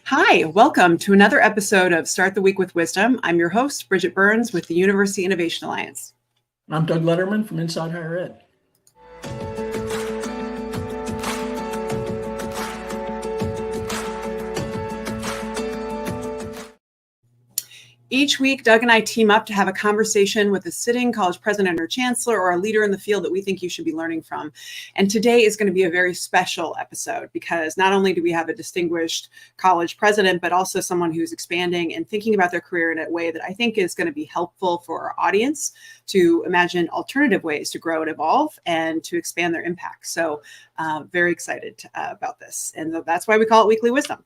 Hi, welcome to another episode of Start the Week with Wisdom. I'm your host, Bridget Burns with the University Innovation Alliance. I'm Doug Lederman from Inside Higher Ed. Each week, Doug and I team up to have a conversation with a sitting college president or chancellor or a leader in the field that we think you should be learning from. And today is going to be a very special episode because not only do we have a distinguished college president, but also someone who's expanding and thinking about their career in a way that I think is going to be helpful for our audience to imagine alternative ways to grow and evolve and to expand their impact. So very excited about this. And that's why we call it Weekly Wisdom.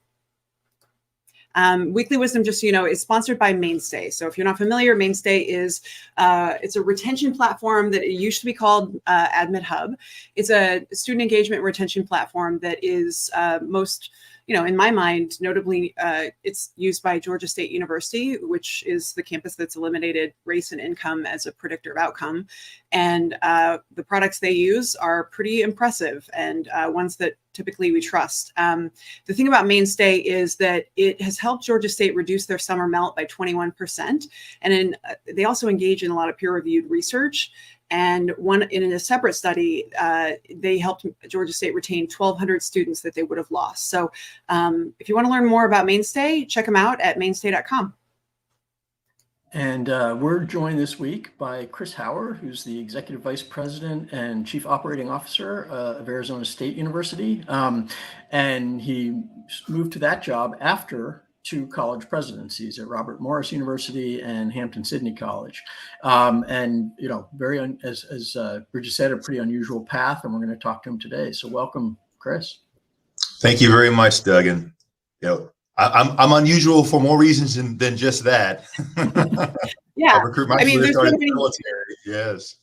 Weekly Wisdom, just so you know, is sponsored by Mainstay. So if you're not familiar, Mainstay is it's a retention platform that it used to be called Admit Hub. It's a student engagement retention platform that is most, in my mind, notably, it's used by Georgia State University, which is the campus that's eliminated race and income as a predictor of outcome. And the products they use are pretty impressive and ones that typically we trust. The thing about Mainstay is that it has helped Georgia State reduce their summer melt by 21%. And they also engage in a lot of peer-reviewed research. And in a separate study, they helped Georgia State retain 1,200 students that they would have lost. So if you want to learn more about Mainstay, check them out at mainstay.com. And we're joined this week by Chris Hauer, who's the Executive Vice President and Chief Operating Officer of Arizona State University. And he moved to that job after 2 college presidencies at Robert Morris University and Hampton-Sydney College. And, as Bridget said, a pretty unusual path, and we're going to talk to him today. So welcome, Chris. Thank you very much, Doug. And, I'm unusual for more reasons than just that. Yeah. There's so many. Yes.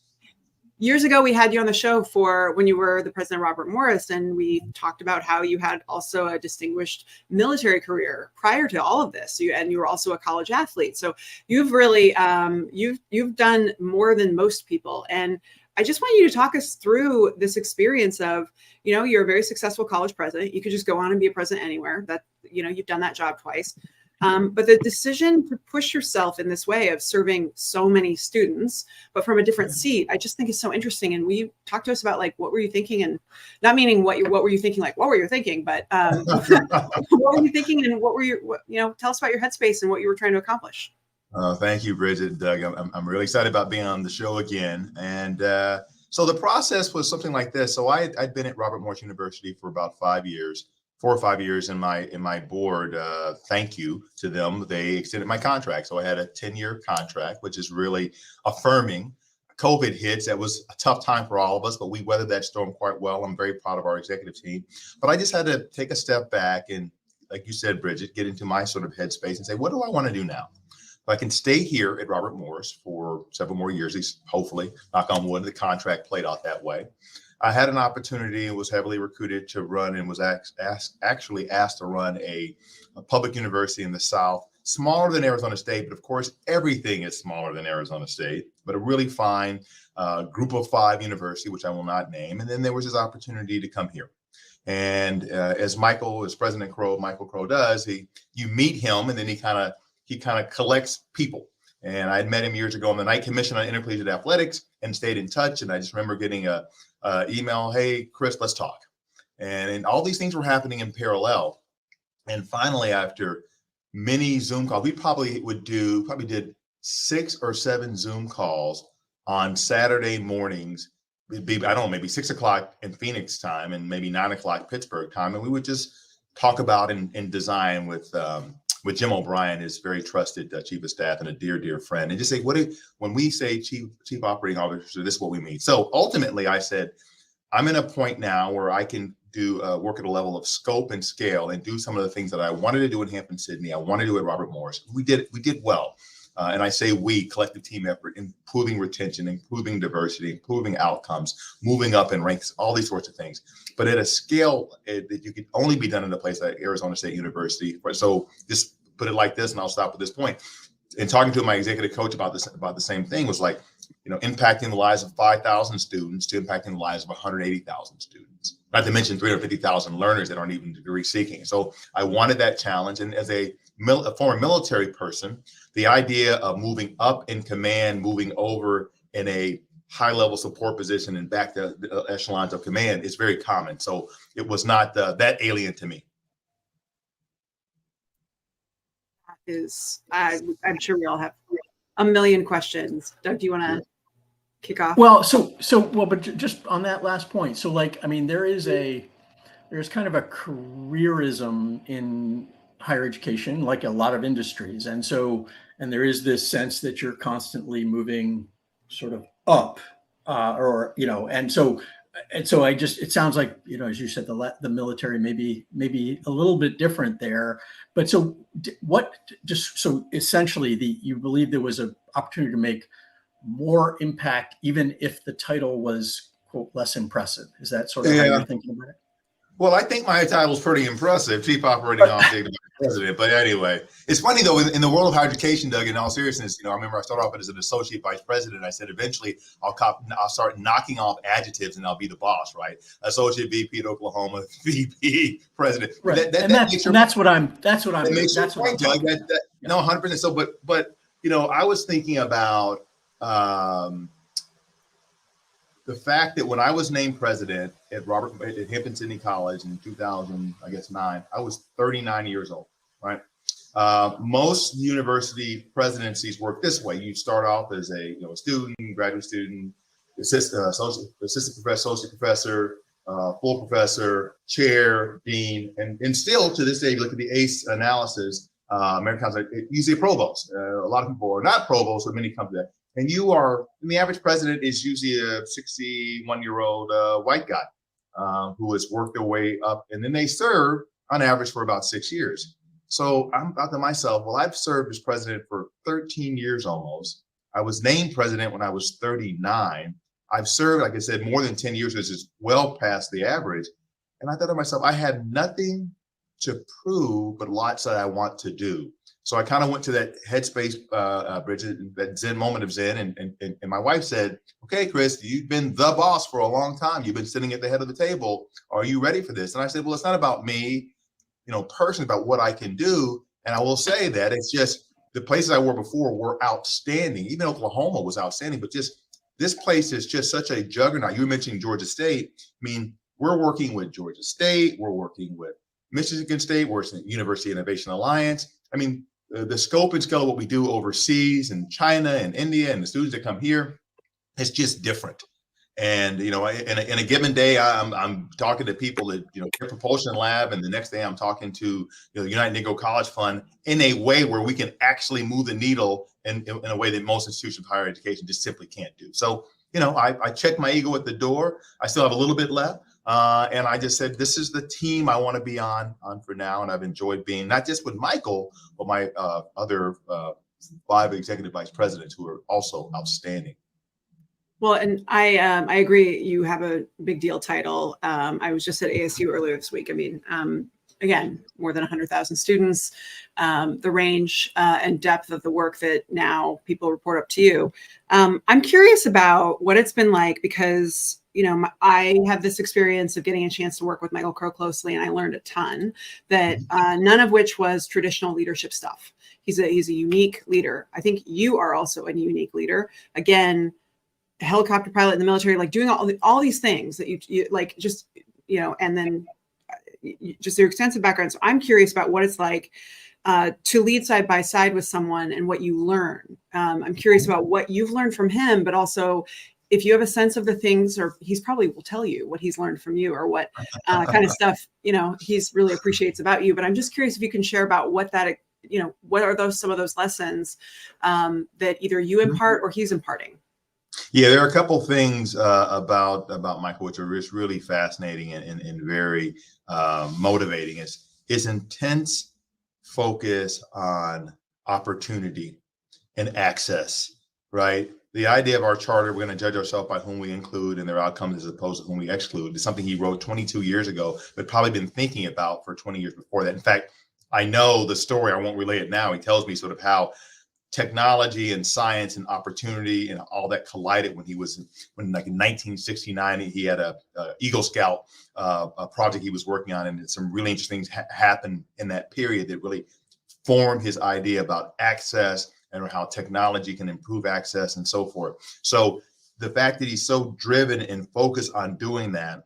Years ago, we had you on the show for when you were the president of Robert Morris, and we talked about how you had also a distinguished military career prior to all of this. And you were also a college athlete. So you've really, you've done more than most people. And I just want you to talk us through this experience of, you're a very successful college president. You could just go on and be a president anywhere. That, you've done that job twice. But the decision to push yourself in this way of serving so many students, but from a different seat, I just think is so interesting. And we talk to us about what were you thinking, and not meaning what were you thinking, what were you thinking, but what were you thinking, and what were tell us about your headspace and what you were trying to accomplish. Thank you, Bridget and Doug. I'm really excited about being on the show again. And so the process was something like this. So I'd been at Robert Morris University for about 4 or 5 years in my board. Thank you to them. They extended my contract. So I had a 10-year contract, which is really affirming. COVID hits. That was a tough time for all of us, but we weathered that storm quite well. I'm very proud of our executive team. But I just had to take a step back and, like you said, Bridget, get into my sort of headspace and say, what do I want to do now? I can stay here at Robert Morris for several more years, at least hopefully, knock on wood, the contract played out that way. I had an opportunity and was heavily recruited to run and was actually asked to run a public university in the South, smaller than Arizona State, but of course, everything is smaller than Arizona State, but a really fine group of 5 university, which I will not name. And then there was this opportunity to come here. And as President Michael Crow does, you meet him and then he kind of collects people. And I had met him years ago on the Night Commission on Intercollegiate Athletics and stayed in touch. And I just remember getting a email, hey, Chris, let's talk. And all these things were happening in parallel. And finally, after many Zoom calls, we probably did 6 or 7 Zoom calls on Saturday mornings. It'd be, I don't know, maybe 6 o'clock in Phoenix time and maybe 9 o'clock Pittsburgh time. And we would just talk about and design with Jim O'Brien, his very trusted chief of staff and a dear, dear friend, and just say, when we say chief operating officer, this is what we mean. So ultimately I said, I'm in a point now where I can do work at a level of scope and scale and do some of the things that I wanted to do in Hampton-Sydney. I want to do at Robert Morris. We did well. And I say collective team effort, improving retention, improving diversity, improving outcomes, moving up in ranks, all these sorts of things. But at a scale that you could only be done in a place like Arizona State University. So just put it like this, and I'll stop at this point. and talking to my executive coach about the same thing was like, impacting the lives of 5,000 students to impacting the lives of 180,000 students, not to mention 350,000 learners that aren't even degree seeking. So I wanted that challenge. And as a former military person, the idea of moving up in command, moving over in a high level support position and back to the echelons of command is very common. So it was not that alien to me. I'm sure we all have a million questions. Doug, do you want to kick off? Well, but just on that last point. So like, I mean, there's kind of a careerism in higher education, like a lot of industries. And there is this sense that you're constantly moving sort of up, and so it sounds like, as you said, the military maybe a little bit different there. But so essentially you believe there was an opportunity to make more impact, even if the title was, quote, less impressive. Is that sort of how you're thinking about it? Well, I think my title is pretty impressive, Chief Operating Officer, Vice President. But anyway, it's funny though, in the world of higher education, Doug, in all seriousness, I remember I started off as an Associate Vice President. I said, eventually I'll start knocking off adjectives and I'll be the boss, right? Associate VP at Oklahoma, VP President. Right. That's what I'm Doug. No, 100%. So, but I was thinking about the fact that when I was named president at Hampton Sydney College in 2009, I was 39 years old, right? Most university presidencies work this way. You start off as a student, graduate student, assistant professor, associate professor, full professor, chair, dean, and still to this day, you look at the ACE analysis, American Council, usually a provost. A lot of people are not provost, but many come to that. And the average president is usually a 61-year-old white guy who has worked their way up, and then they serve on average for about 6 years. So I'm thought to myself, well, I've served as president for 13 years almost. I was named president when I was 39. I've served, like I said, more than 10 years, which is well past the average. And I thought to myself, I had nothing to prove, but lots that I want to do. So I kind of went to that headspace, Bridget, that Zen moment of Zen. And my wife said, okay, Chris, you've been the boss for a long time. You've been sitting at the head of the table. Are you ready for this? And I said, well, it's not about me, personally, about what I can do. And I will say that it's just the places I were before were outstanding. Even Oklahoma was outstanding, but just this place is just such a juggernaut. You were mentioning Georgia State. I mean, we're working with Georgia State. We're working with Michigan State. We're in University Innovation Alliance. I mean, the scope and scale of what we do overseas in China and India and the students that come here, it's just different. And, in a given day, I'm talking to people at, their propulsion lab. And the next day I'm talking to, the United Negro College Fund in a way where we can actually move the needle in a way that most institutions of higher education just simply can't do. So, I checked my ego at the door. I still have a little bit left. And I just said, this is the team I want to be on for now. And I've enjoyed being not just with Michael, but my other 5 executive vice presidents who are also outstanding. Well, and I agree. You have a big deal title. I was just at ASU earlier this week. I mean, again, more than 100,000 students, the range and depth of the work that now people report up to you. I'm curious about what it's been like because I have this experience of getting a chance to work with Michael Crow closely, and I learned a ton that none of which was traditional leadership stuff. He's a unique leader. I think you are also a unique leader. Again, a helicopter pilot in the military, like doing all these things that you like, just and then just your extensive background. So I'm curious about what it's like to lead side by side with someone and what you learn. I'm curious about what you've learned from him, but also if you have a sense of the things, or he's probably will tell you what he's learned from you or what kind of stuff, he's really appreciates about you. But I'm just curious if you can share about what that, what are some of those lessons that either you impart or he's imparting? Yeah, there are a couple things about Michael, which are just really fascinating and very motivating. Is his intense focus on opportunity and access, right? The idea of our charter, we're going to judge ourselves by whom we include and their outcomes as opposed to whom we exclude, is something he wrote 22 years ago, but probably been thinking about for 20 years before that. In fact, I know the story. I won't relay it now. He tells me sort of how technology and science and opportunity and all that collided when like in 1969, he had a Eagle Scout a project he was working on, and some really interesting things happened in that period that really formed his idea about access and how technology can improve access and so forth. So the fact that he's so driven and focused on doing that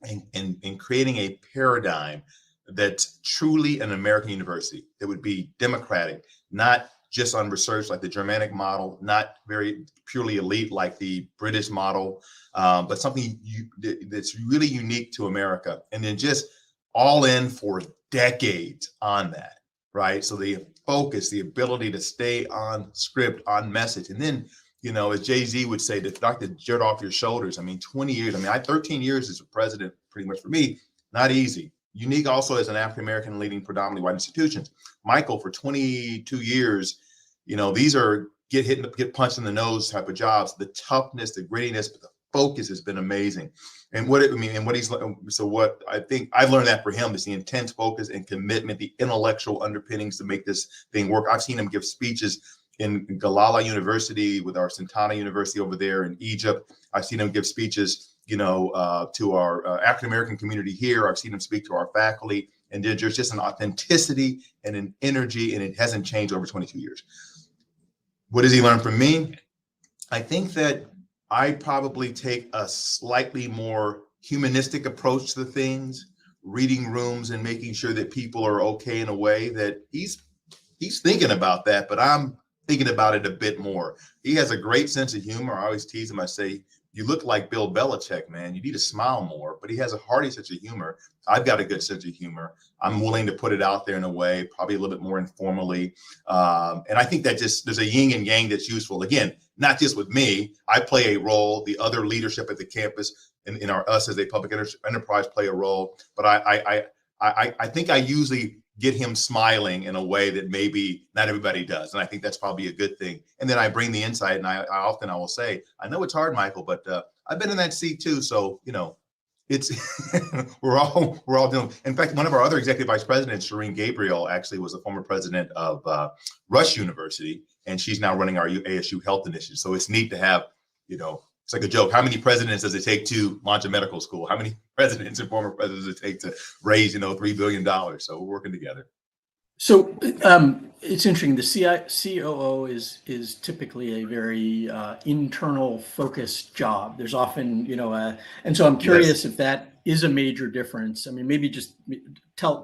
and creating a paradigm that's truly an American university that would be democratic, not just on research like the Germanic model, not very purely elite like the British model, but something that's really unique to America. And then just all in for decades on that, right? So the focus, the ability to stay on script, on message. And then, as Jay-Z would say, to knock the dirt off your shoulders. 20 years. 13 years as a president, pretty much for me, not easy. Unique also as an African-American leading predominantly white institutions. Michael, for 22 years, these are get punched in the nose type of jobs. The toughness, the grittiness, but the focus has been amazing. And what I think I've learned that for him is the intense focus and commitment, the intellectual underpinnings to make this thing work. I've seen him give speeches in Galala University with our Santana University over there in Egypt. I've seen him give speeches, to our African-American community here. I've seen him speak to our faculty, and there's just an authenticity and an energy, and it hasn't changed over 22 years. What does he learn from me? I think that I probably take a slightly more humanistic approach to things, reading rooms and making sure that people are okay in a way that he's thinking about that, but I'm thinking about it a bit more. He has a great sense of humor. I always tease him. I say, you look like Bill Belichick, man. You need to smile more, but he has a hearty sense of humor. I've got a good sense of humor. I'm willing to put it out there in a way, probably a little bit more informally. And I think that there's a yin and yang that's useful. Again, not just with me. I play a role. The other leadership at the campus and us as a public enterprise play a role. But I think I usually get him smiling in a way that maybe not everybody does. And I think that's probably a good thing. And then I bring the insight, and I will say, I know it's hard, Michael, but I've been in that seat too. So, it's, we're all doing. In fact, one of our other executive vice presidents, Shireen Gabriel, actually was a former president of Rush University, and she's now running our ASU Health Initiative. So it's neat to have, it's like a joke. How many presidents does it take to launch a medical school? How many presidents and former presidents does it take to raise, $3 billion? So we're working together. So it's interesting. The COO is typically a very internal focused job. There's often, and so I'm curious if that is a major difference. Maybe just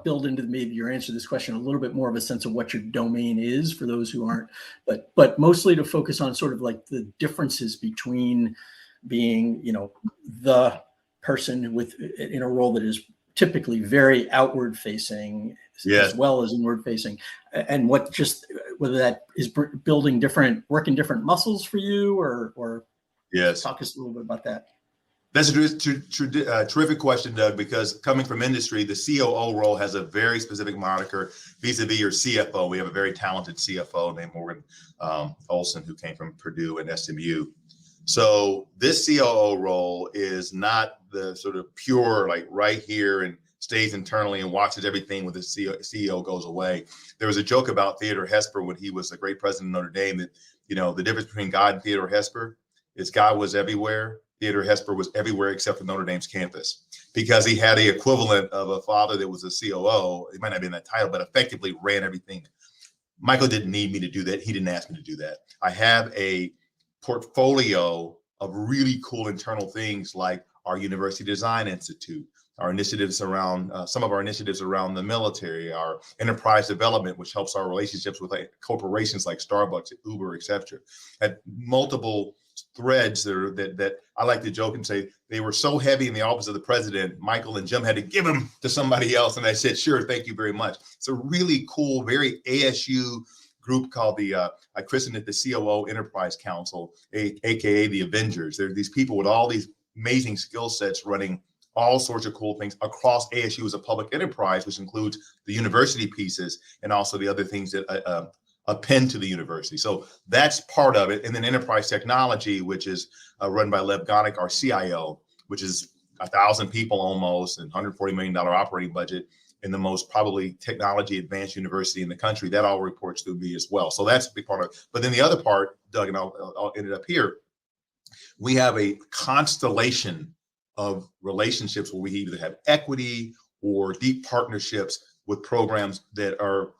build into maybe your answer to this question a little bit more of a sense of what your domain is for those who aren't, but mostly to focus on sort of like the differences between being, the person in a role that is typically very outward facing as well as inward facing, and whether that is working different muscles for you or talk us a little bit about that. That's a terrific question, Doug, because coming from industry, the COO role has a very specific moniker vis-a-vis your CFO. We have a very talented CFO named Morgan Olson, who came from Purdue and SMU. So this COO role is not the sort of pure, like right here and stays internally and watches everything when the CEO goes away. There was a joke about Theodore Hesper when he was a great president of Notre Dame that, the difference between God and Theodore Hesper is God was everywhere. Theodore Hesper was everywhere except for Notre Dame's campus, because he had the equivalent of a father that was a COO. It might not be in that title, but effectively ran everything. Michael didn't need me to do that. He didn't ask me to do that. I have a portfolio of really cool internal things like our University Design Institute, our initiatives around some of our initiatives around the military, our enterprise development, which helps our relationships with corporations like Starbucks, Uber, etc. Had multiple threads that I like to joke and say they were so heavy in the office of the president, Michael and Jim had to give them to somebody else. And I said, sure, thank you very much. It's a really cool, very ASU group called I christened it the COO Enterprise Council, AKA the Avengers. There are these people with all these amazing skill sets running all sorts of cool things across ASU as a public enterprise, which includes the university pieces and also the other things that append to the university. So that's part of it. And then enterprise technology, which is run by Lev Gonik, our CIO, which is 1,000 people almost and $140 million operating budget in the most probably technology advanced university in the country. That all reports to me as well. So that's a big part of it. But then the other part, Doug, and I'll end it up here. We have a constellation of relationships where we either have equity or deep partnerships with programs that are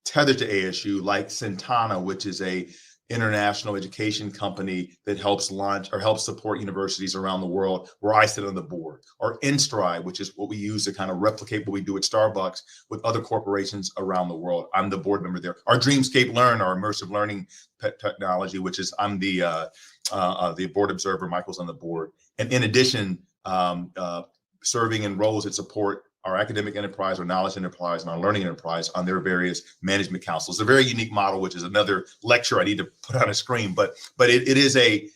tethered to ASU, like Centana, which is a international education company that helps launch or helps support universities around the world, where I sit on the board, or Instride, which is what we use to kind of replicate what we do at Starbucks with other corporations around the world. I'm the board member there. Our Dreamscape Learn, our immersive learning technology, which is I'm the board observer. Michael's on the board. And in addition, serving in roles that support our academic enterprise, our knowledge enterprise, and our learning enterprise on their various management councils. It's a very unique model, which is another lecture I need to put on a screen. But it is a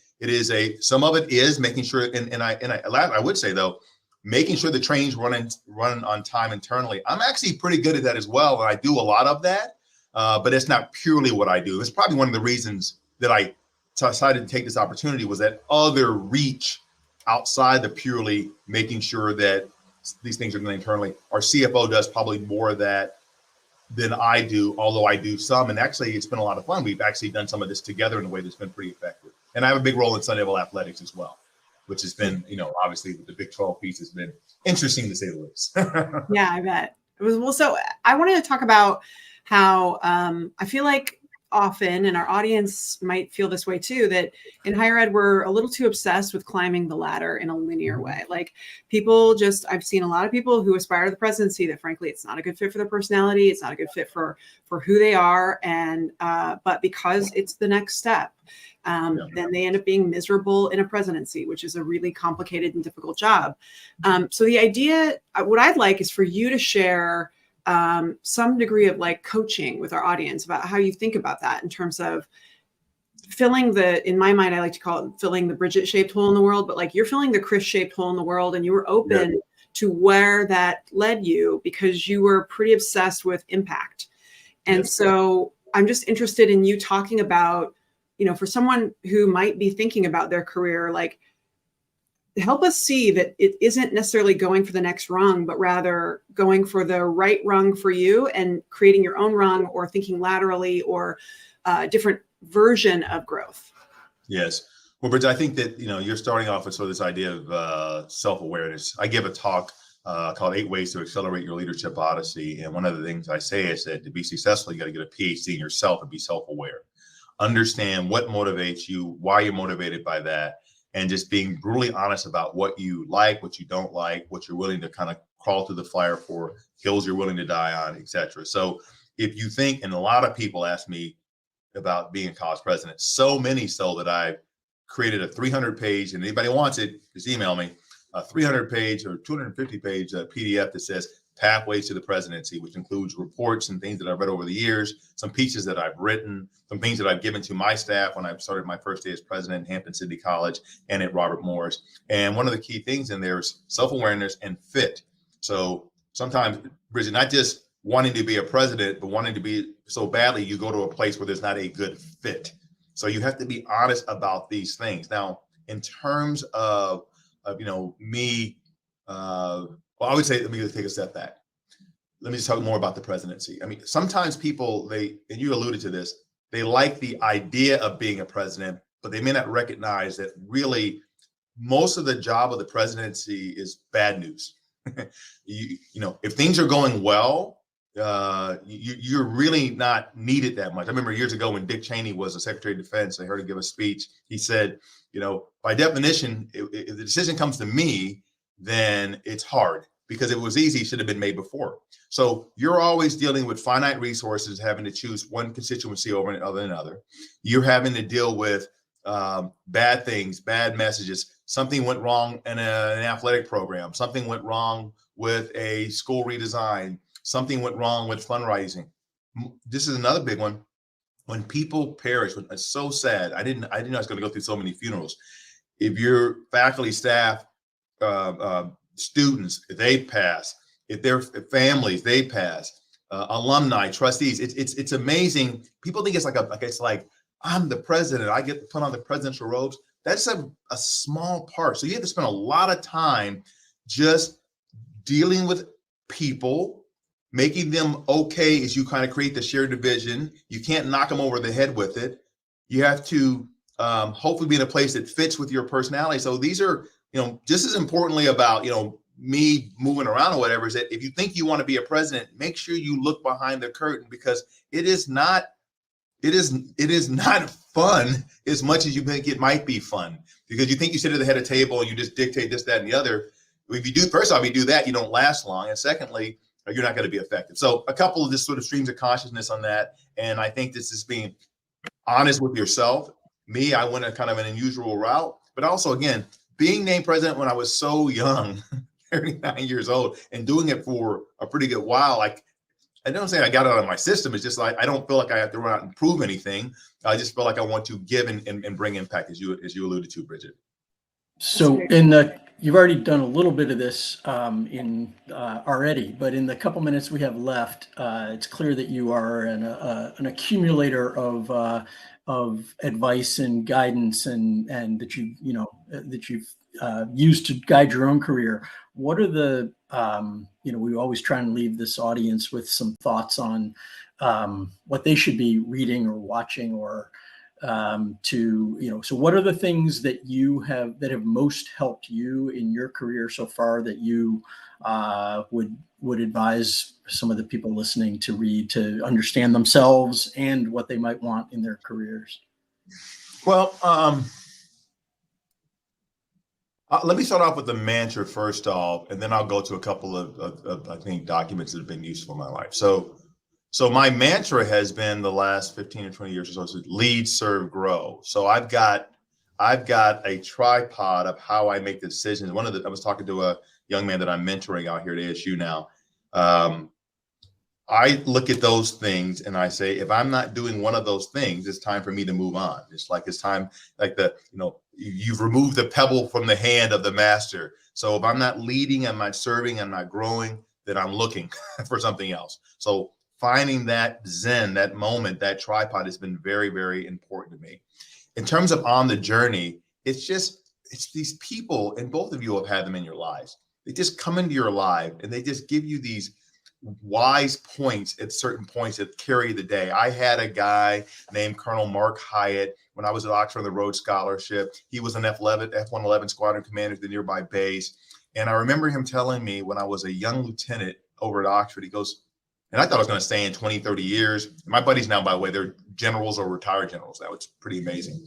some of it is making sure, and I would say though, making sure the trains run on time internally. I'm actually pretty good at that as well, and I do a lot of that. But it's not purely what I do. It's probably one of the reasons that I decided to take this opportunity was that other reach outside the purely making sure that these things are done internally. Our CFO does probably more of that than I do, although I do some. And actually, it's been a lot of fun. We've actually done some of this together in a way that's been pretty effective. And I have a big role in Sun Devil athletics as well, which has been, obviously the Big 12 piece has been interesting to say the least. Yeah, I bet. It was, well, so I wanted to talk about how I feel like often, and our audience might feel this way too, that in higher ed, we're a little too obsessed with climbing the ladder in a linear way. Like I've seen a lot of people who aspire to the presidency that frankly, it's not a good fit for their personality. It's not a good fit for who they are. And, but because it's the next step, then they end up being miserable in a presidency, which is a really complicated and difficult job. So the idea, what I'd like is for you to share some degree of like coaching with our audience about how you think about that in terms of filling in my mind, I like to call it filling the Bridget shaped hole in the world, but like you're filling the Chris shaped hole in the world, and you were open to where that led you because you were pretty obsessed with impact. And so I'm just interested in you talking about, for someone who might be thinking about their career, like help us see that it isn't necessarily going for the next rung, but rather going for the right rung for you and creating your own rung or thinking laterally or a different version of growth. Yes. Well, Bridget, I think that, you're starting off with sort of this idea of self-awareness. I give a talk called 8 Ways to Accelerate Your Leadership Odyssey. And one of the things I say is that to be successful, you got to get a PhD in yourself and be self-aware. Understand what motivates you, why you're motivated by that, and just being brutally honest about what you like, what you don't like, what you're willing to kind of crawl through the fire for, hills you're willing to die on, et cetera. So if you think, and a lot of people ask me about being a college president, so many so that I've created a 300-page, and anybody wants it, just email me, a 300-page or 250-page PDF that says Pathways to the Presidency, which includes reports and things that I've read over the years, some pieces that I've written, some things that I've given to my staff when I started my first day as president in Hampton City College and at Robert Morris. And one of the key things in there is self-awareness and fit. So sometimes, Bridget, not just wanting to be a president, but wanting to be so badly, you go to a place where there's not a good fit. So you have to be honest about these things. Now, in terms of me, well, I would say, let me just take a step back. Let me just talk more about the presidency. I mean, sometimes people, and you alluded to this, they like the idea of being a president, but they may not recognize that really most of the job of the presidency is bad news. If things are going well, you're really not needed that much. I remember years ago when Dick Cheney was the Secretary of Defense, I heard him give a speech. He said, by definition, if the decision comes to me, then it's hard because if it was easy, it should have been made before. So you're always dealing with finite resources, having to choose one constituency over another. You're having to deal with bad things, bad messages. Something went wrong in an athletic program. Something went wrong with a school redesign. Something went wrong with fundraising. This is another big one. When people perish, it's so sad. I didn't know I was going to go through so many funerals. If your faculty, staff, students, if they pass, if their families, they pass, alumni, trustees, it's amazing. People think it's like I'm the president. I get to put on the presidential robes. that's a small part. So you have to spend a lot of time just dealing with people, making them okay as you kind of create the shared division. You can't knock them over the head with it. You have to hopefully be in a place that fits with your personality. So these are, just as importantly about, me moving around or whatever, is that if you think you want to be a president, make sure you look behind the curtain, because it is not fun as much as you think it might be fun, because you think you sit at the head of the table and you just dictate this, that, and the other. If you do, first off, you do that, you don't last long. And secondly, you're not going to be effective. So a couple of just sort of streams of consciousness on that. And I think this is being honest with yourself. Me, I went a kind of an unusual route, but also, again, being named president when I was so young, 39 years old, and doing it for a pretty good while. Like, I don't say I got it out of my system. It's just like, I don't feel like I have to run out and prove anything. I just feel like I want to give and bring impact, as you alluded to, Bridget. So you've already done a little bit of this already, but in the couple minutes we have left, it's clear that you are an accumulator of advice and guidance, and that you've used to guide your own career. What are the we always try and leave this audience with some thoughts on what they should be reading or watching, or so what are the things that that have most helped you in your career so far that you would advise some of the people listening to read to understand themselves and what they might want in their careers? Well, let me start off with the mantra first off, and then I'll go to a couple of I think, documents that have been useful in my life. So my mantra has been the last 15 or 20 years or so, lead, serve, grow. So I've got a tripod of how I make the decisions. I was talking to a young man that I'm mentoring out here at ASU now. I look at those things and I say, if I'm not doing one of those things, it's time for me to move on. It's time, like you've removed the pebble from the hand of the master. So if I'm not leading, I'm not serving, I'm not growing, then I'm looking for something else. So finding that zen, that moment, that tripod has been very, very important to me. In terms of on the journey, it's these people, and both of you have had them in your lives. They just come into your life and they just give you these wise points at certain points that carry the day. I had a guy named Colonel Mark Hyatt when I was at Oxford on the Rhodes Scholarship. He was an F-111 squadron commander at the nearby base. And I remember him telling me when I was a young lieutenant over at Oxford, he goes, and I thought I was going to stay in 20, 30 years. My buddies now, by the way, they're generals or retired generals. That was pretty amazing.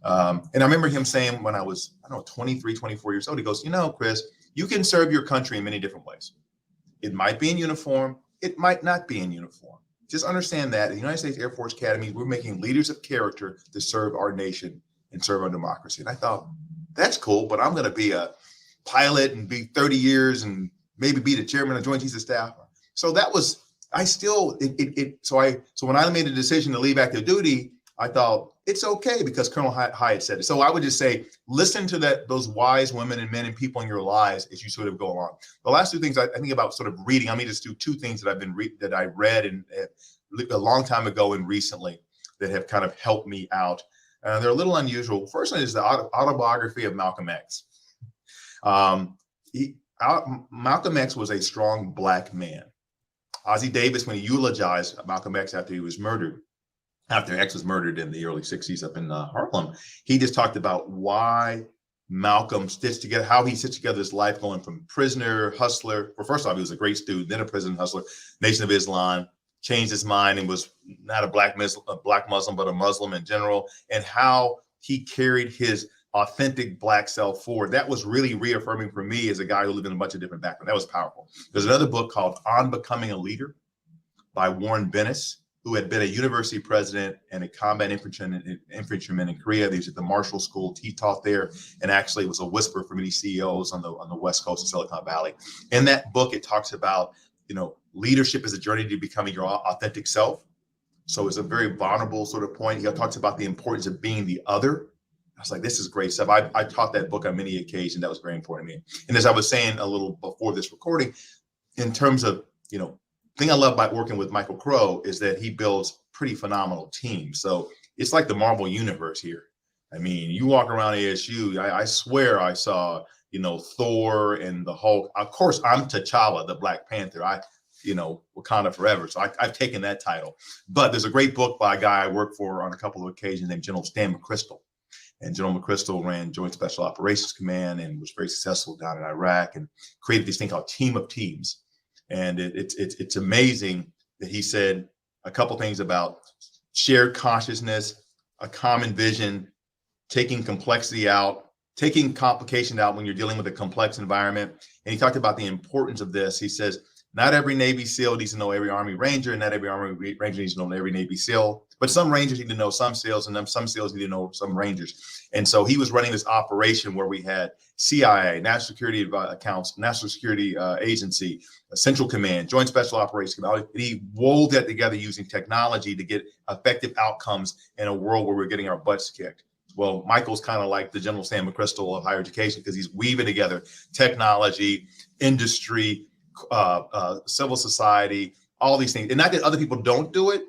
And I remember him saying when I was, 23, 24 years old, he goes, Chris, you can serve your country in many different ways. It might be in uniform. It might not be in uniform. Just understand that in the United States Air Force Academy, we're making leaders of character to serve our nation and serve our democracy. And I thought, that's cool, but I'm going to be a pilot and be 30 years and maybe be the chairman of Joint Chiefs of Staff. So that was, so when I made the decision to leave active duty, I thought it's okay because Colonel Hyatt said it. So I would just say, listen to those wise women and men and people in your lives as you sort of go along. The last two things I think about sort of reading, I mean, just do two things that I read and a long time ago and recently that have kind of helped me out. They're a little unusual. First one is the autobiography of Malcolm X. Malcolm X was a strong Black man. Ossie Davis, when he eulogized Malcolm X after X was murdered in the early 60s up in Harlem, he just talked about why Malcolm stitched together, how he stitched together his life going from prisoner, hustler. Well, first off, he was a great student, then a prison hustler, Nation of Islam, changed his mind and was not a black Muslim, but a Muslim in general, and how he carried his authentic Black self forward. That was really reaffirming for me as a guy who lived in a bunch of different backgrounds. That was powerful. There's another book called On Becoming a Leader by Warren Bennis, who had been a university president and a combat infantryman in Korea. He was at the Marshall School. He taught there and actually was a whisper for many CEOs on the West Coast of Silicon Valley. In that book, it talks about, leadership is a journey to becoming your authentic self. So it's a very vulnerable sort of point. He talks about the importance of being the other. I was like, this is great stuff. I taught that book on many occasions. That was very important to me. And as I was saying a little before this recording, in terms of, thing I love about working with Michael Crow is that he builds pretty phenomenal teams. So it's like the Marvel universe here. I mean, you walk around ASU, I swear I saw, Thor and the Hulk. Of course, I'm T'Challa, the Black Panther. Wakanda forever. So I've taken that title. But there's a great book by a guy I worked for on a couple of occasions named General Stan McChrystal. And General McChrystal ran Joint Special Operations Command and was very successful down in Iraq and created this thing called Team of Teams. And it's amazing that he said a couple things about shared consciousness, a common vision, taking complexity out, taking complication out when you're dealing with a complex environment. And he talked about the importance of this. He says, not every Navy SEAL needs to know every Army Ranger, and not every Army Ranger needs to know every Navy SEAL. But some Rangers need to know some SEALs, and some SEALs need to know some Rangers. And so he was running this operation where we had CIA, National Security Accounts, National Security Agency, Central Command, Joint Special Operations Command. And he wove that together using technology to get effective outcomes in a world where we're getting our butts kicked. Well, Michael's kind of like the General Stan McChrystal of higher education because he's weaving together technology, industry, civil society, all these things. And not that other people don't do it,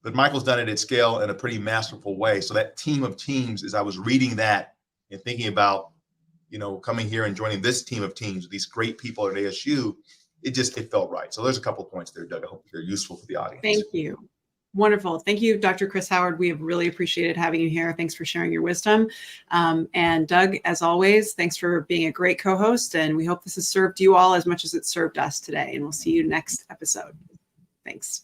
but Michael's done it at scale in a pretty masterful way. So that team of teams, as I was reading that and thinking about, coming here and joining this team of teams with these great people at ASU, it felt right. So there's a couple of points there, Doug. I hope they're useful for the audience. Thank you. Wonderful. Thank you, Dr. Chris Howard. We have really appreciated having you here. Thanks for sharing your wisdom. And Doug, as always, thanks for being a great co-host. And we hope this has served you all as much as it served us today. And we'll see you next episode. Thanks.